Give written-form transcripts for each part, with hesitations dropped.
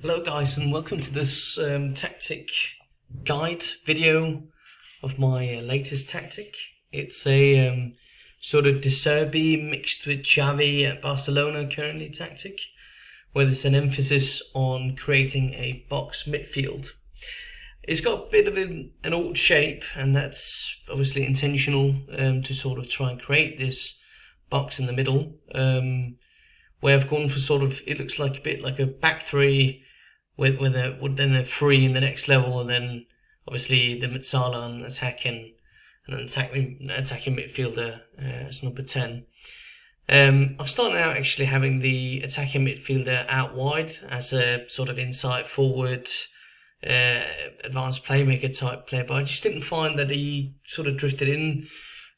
Hello guys, and welcome to this tactic guide video of my latest tactic. It's a sort of Zerbi mixed with Xavi at Barcelona currently tactic, where there's an emphasis on creating a box midfield. It's got a bit of an old shape, and that's obviously intentional to sort of try and create this box in the middle, where I've gone for sort of, it looks like a bit like a back three, with then they're three in the next level, and then obviously the Mitsala and attacking midfielder as number 10. I'm starting out actually having the attacking midfielder out wide as a sort of inside forward, advanced playmaker type player, but I just didn't find that he sort of drifted in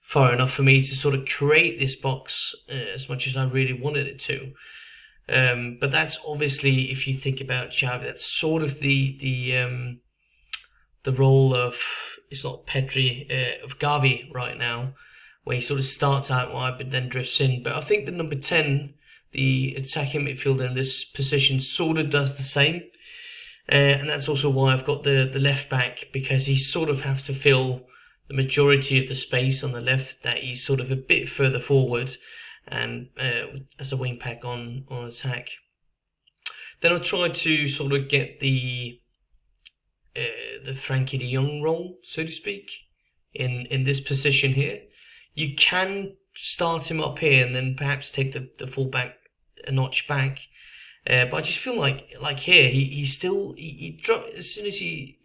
far enough for me to sort of create this box as much as I really wanted it to. But that's obviously, if you think about Xavi, that's sort of the role of, it's not Pedri, of Xavi right now, where he sort of starts out wide but then drifts in. But I think the number 10, the attacking midfielder in this position, sort of does the same. And that's also why I've got the left back, because he sort of has to fill the majority of the space on the left, that he's sort of a bit further forward and as a wing back on attack. Then I'll try to sort of get the Frankie de Jong role, so to speak, in this position here. You can start him up here and then perhaps take the full back a notch back. But I just feel like here he drops as soon as we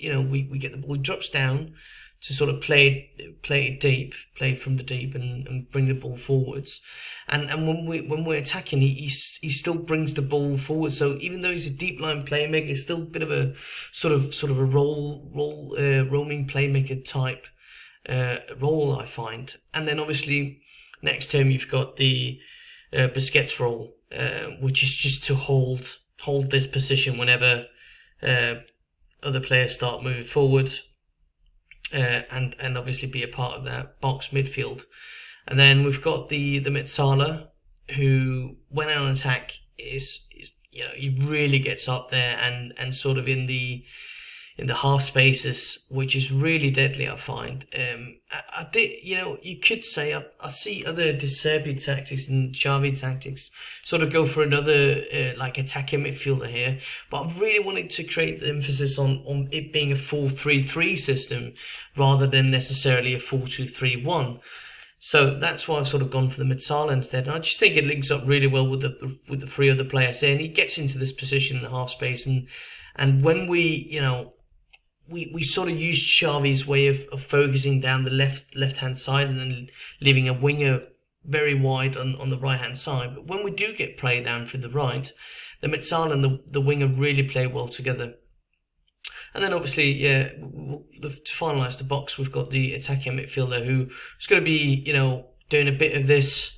get the ball, he drops down to sort of play deep, play from the deep, and bring the ball forwards. And when we're attacking, he still brings the ball forward. So even though he's a deep line playmaker, he's still a bit of a sort of a roaming playmaker type role, I find. And then obviously next to him you've got the Busquets role, which is just to hold this position whenever other players start moving forward. And obviously be a part of that box midfield. And then we've got the Mitsala, who when on attack is he really gets up there and sort of in the half spaces, which is really deadly, I find. I did, you could say I see other De Zerbi tactics and Xavi tactics sort of go for another like attacking midfielder here, but I really wanted to create the emphasis on it being a 4-3-3 system rather than necessarily a 4-2-3-1. So that's why I've sort of gone for the Mitsala instead. And I just think it links up really well with the three other players here, and he gets into this position in the half space, and when we sort of used Xavi's way of focusing down the left-hand side and then leaving a winger very wide on the right-hand side. But when we do get play down through the right, the Mitsala and the winger really play well together. And then obviously, to finalise the box, we've got the attacking midfielder who's going to be, doing a bit of this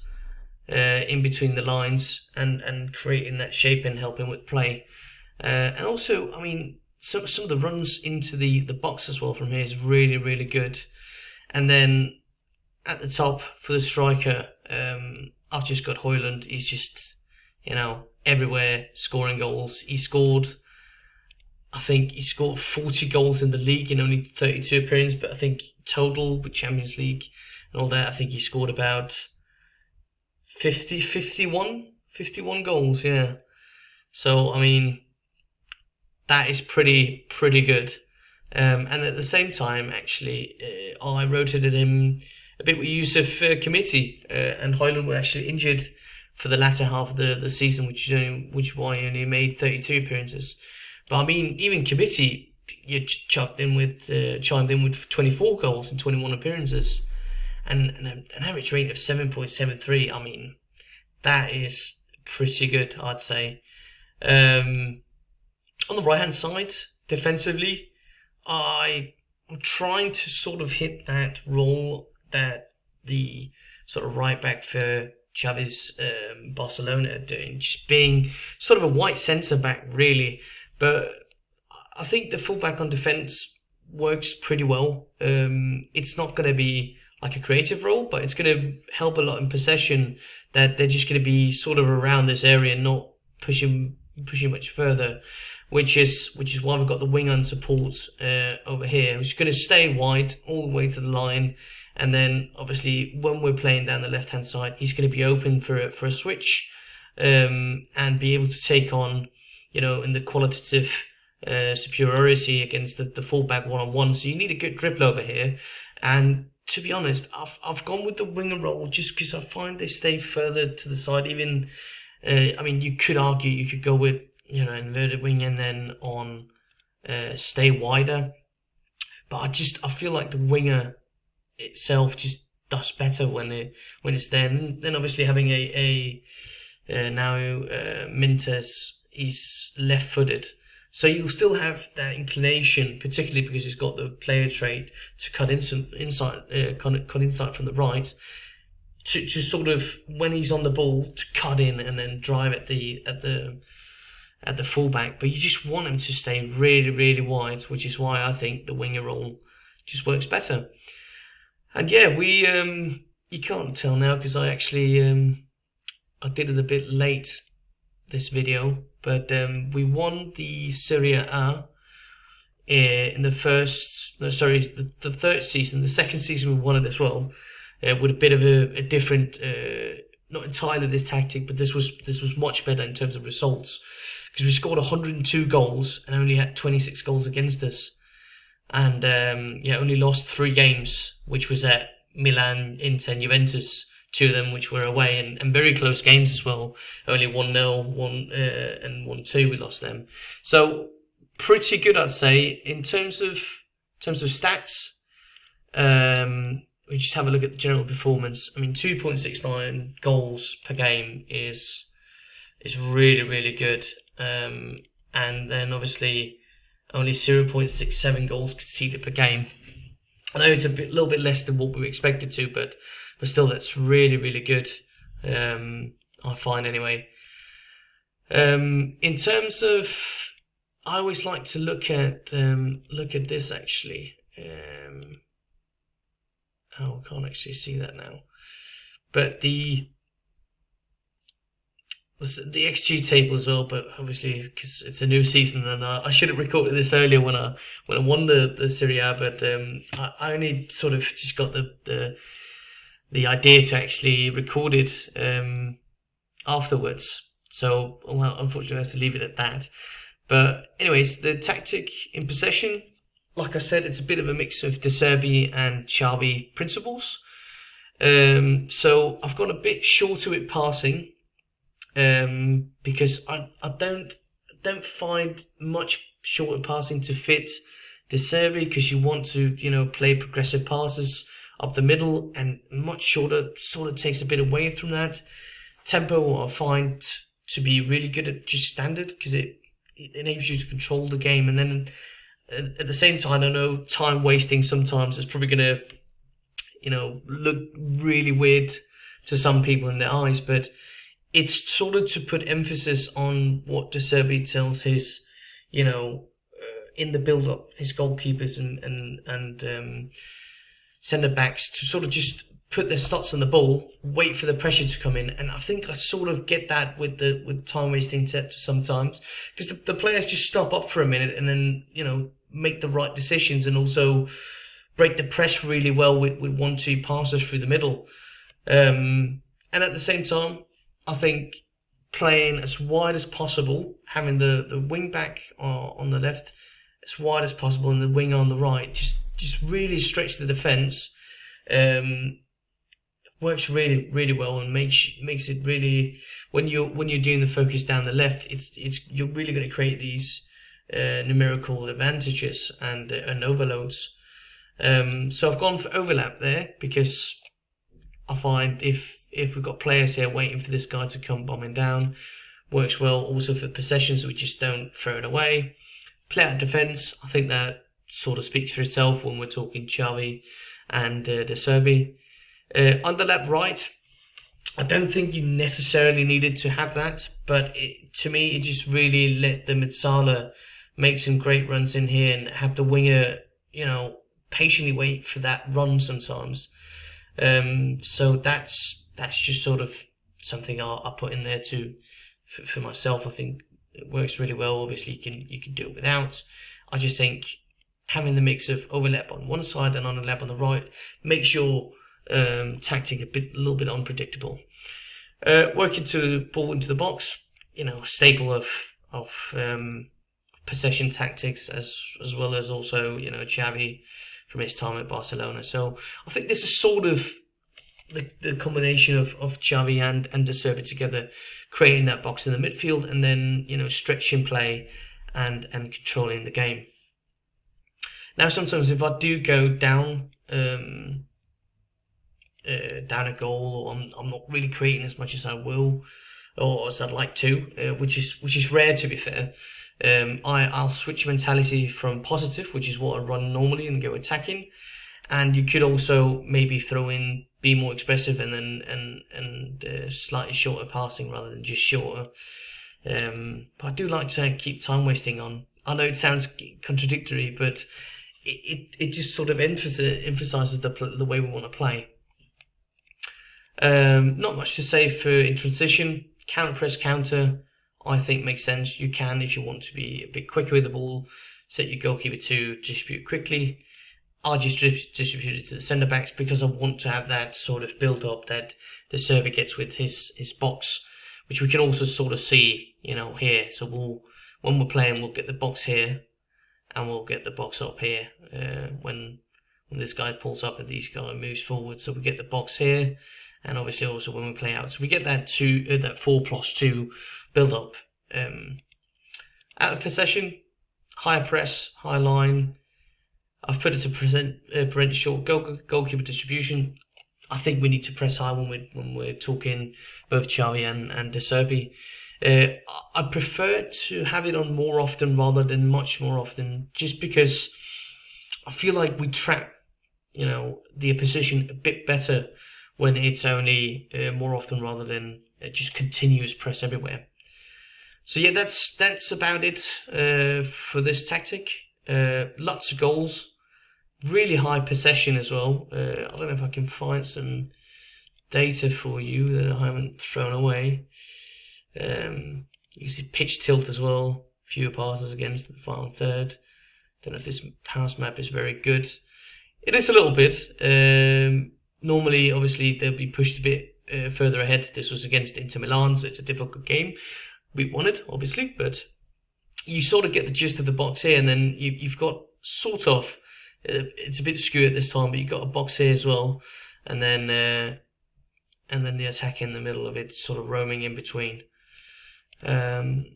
in between the lines and creating that shape and helping with play. And also, I mean, some of the runs into the box as well from here is really, really good. And then at the top for the striker, I've just got Højlund. He's just, everywhere scoring goals. I think he scored 40 goals in the league in only 32 appearances, but I think total with Champions League and all that, I think he scored about 51 goals, yeah. So, I mean, that is pretty good. And at the same time, actually, I rotated him a bit with Yusuf Committee, and Højlund was actually injured for the latter half of the season, which is why he only made 32 appearances. But I mean, even Committee, you chimed in with 24 goals and 21 appearances, and an average rate of 7.73. I mean, that is pretty good, I'd say. On the right-hand side, defensively, I'm trying to sort of hit that role that the sort of right-back for Xavi's Barcelona are doing, just being sort of a white centre-back, really. But I think the full-back on defence works pretty well. It's not going to be like a creative role, but it's going to help a lot in possession, that they're just going to be sort of around this area, not pushing much further, which is why we've got the wing and support over here, which is going to stay wide all the way to the line, and then obviously when we're playing down the left hand side, he's going to be open for a switch, and be able to take on, in the qualitative superiority against the fullback one-on-one. So you need a good dribble over here, and to be honest, I've gone with the winger role just because I find they stay further to the side. Even you could argue you could go with inverted wing and then on stay wider, but I feel like the winger itself just does better when it's there. And then obviously having now Mintes, he's left-footed, so you'll still have that inclination, particularly because he's got the player trait to cut inside from the right, to sort of, when he's on the ball, to cut in and then drive at the fullback. But you just want him to stay really, really wide, which is why I think the winger role just works better. And yeah, we you can't tell now because I actually I did it a bit late, this video, but we won the Serie A in the third season. The second season we won it as well, with a bit of a different, not entirely this tactic, but this was much better in terms of results, because we scored 102 goals and only had 26 goals against us, and only lost 3 games, which was at Milan, Inter, and Juventus. 2 of them which were away, and very close games as well. Only 1-0, and 1-2 we lost them. So pretty good, I'd say, in terms of stats. We just have a look at the general performance. 2.69 goals per game is really, really good. And then obviously only 0.67 goals conceded per game. I know it's a little bit less than what we expected to, but still, that's really, really good. I find anyway. In terms of, I always like to look at this actually. I can't actually see that now, but the XG table as well. But obviously, because it's a new season, and I should have recorded this earlier when I won the Serie A, but I only sort of just got the idea to actually record it afterwards. So, well, unfortunately, I have to leave it at that. But anyways, the tactic in possession, like I said, it's a bit of a mix of Zerbi and Xavi principles. So I've gone a bit shorter with passing, because I don't find much shorter passing to fit Zerbi, because you want to play progressive passes up the middle, and much shorter sort of takes a bit away from that. Tempo I find to be really good at just standard, because it enables you to control the game, and then at the same time, I know time wasting sometimes is probably going to look really weird to some people in their eyes, but it's sort of to put emphasis on what De Zerbi tells his in the build up, his goalkeepers and centre backs, to sort of just put their studs on the ball, wait for the pressure to come in. And I think I sort of get that with time wasting sometimes, because the players just stop up for a minute and then make the right decisions, and also break the press really well with 1-2 passes through the middle. And at the same time, I think playing as wide as possible, having the wing back on the left as wide as possible and the wing on the right, just really stretch the defence. Works really, really well, and makes it really, when you're doing the focus down the left, you're really going to create these numerical advantages and overloads. So I've gone for overlap there, because I find if we've got players here waiting for this guy to come bombing down, works well. Also for possession, so we just don't throw it away. Play out defence, I think that sort of speaks for itself when we're talking Xavi and De Zerbi. Underlap right, I don't think you necessarily needed to have that, but to me it just really let the Mezzala make some great runs in here and have the winger, patiently wait for that run sometimes. So that's just sort of something I'll put in there too for myself. I think It works really well. Obviously, you can do it without. I just think having the mix of overlap on one side and underlap on the right makes your tactic a little bit unpredictable. Working to ball into the box, a staple of possession tactics, as well as also Xavi from his time at Barcelona. So I think this is sort of the combination of Xavi and De Zerbi together, creating that box in the midfield, and then stretching play and controlling the game. Now, sometimes if I do go down down a goal, or I'm not really creating as much as I will, or as I'd like to, which is rare, to be fair. I'll switch mentality from positive, which is what I run normally, and go attacking. And you could also maybe throw in be more expressive and slightly shorter passing rather than just shorter. But I do like to keep time wasting on. I know it sounds contradictory, but it just sort of emphasizes the way we want to play. Not much to say in transition. Counter press counter, I think makes sense. You can, if you want to be a bit quicker with the ball, set your goalkeeper to distribute quickly. I just distribute it to the centre backs because I want to have that sort of build up that the Zerbi gets with his box, which we can also sort of see, here. So when we're playing, we'll get the box here, and we'll get the box up here when this guy pulls up and this guy moves forward. So we get the box here, and obviously also when we play out. So we get that 4+2 build up. Out of possession, higher press, high line. I've put it to prevent short goalkeeper distribution. I think we need to press high when we're talking both Xavi and De Zerbi. I prefer to have it on more often rather than much more often, just because I feel like we track, the opposition a bit better when it's only more often rather than just continuous press everywhere. So yeah, that's about it for this tactic. Lots of goals, really high possession as well. I don't know if I can find some data for you that I haven't thrown away. You see pitch tilt as well, fewer passes against the final third. Don't know if this pass map is very good. It is a little bit. Normally, obviously, they'll be pushed a bit further ahead. This was against Inter Milan, so it's a difficult game. We won it, obviously, but you sort of get the gist of the box here, and then you've got sort of, it's a bit skew at this time, but you've got a box here as well, and then the attack in the middle of it, sort of roaming in between.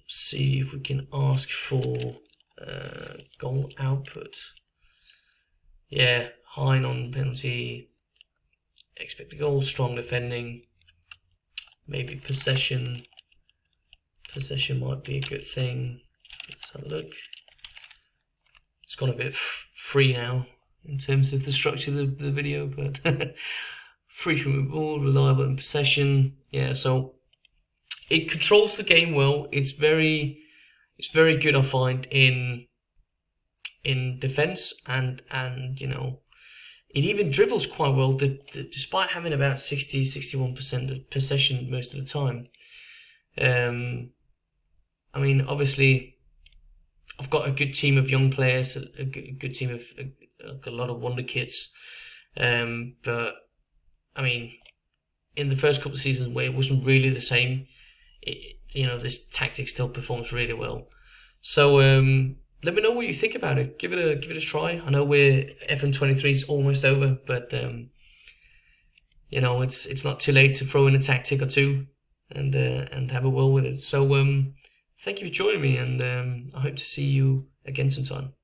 See if we can ask for goal output. Yeah, high non-penalty, expected goal, strong defending, maybe possession. Possession might be a good thing. Let's have a look. It's gone a bit free now in terms of the structure of the video, but frequent with ball, reliable in possession. Yeah, so it controls the game well. It's very good, I find, in defense, and it even dribbles quite well, despite having about 60-61% of possession most of the time. I mean, obviously, I've got a good team of young players, a good team of a lot of wonder kids. But I mean, in the first couple of seasons where it wasn't really the same, this tactic still performs really well. So let me know what you think about it. Give it a try. I know FM23 is almost over, but it's not too late to throw in a tactic or two and have a whirl with it. So thank you for joining me, and I hope to see you again sometime.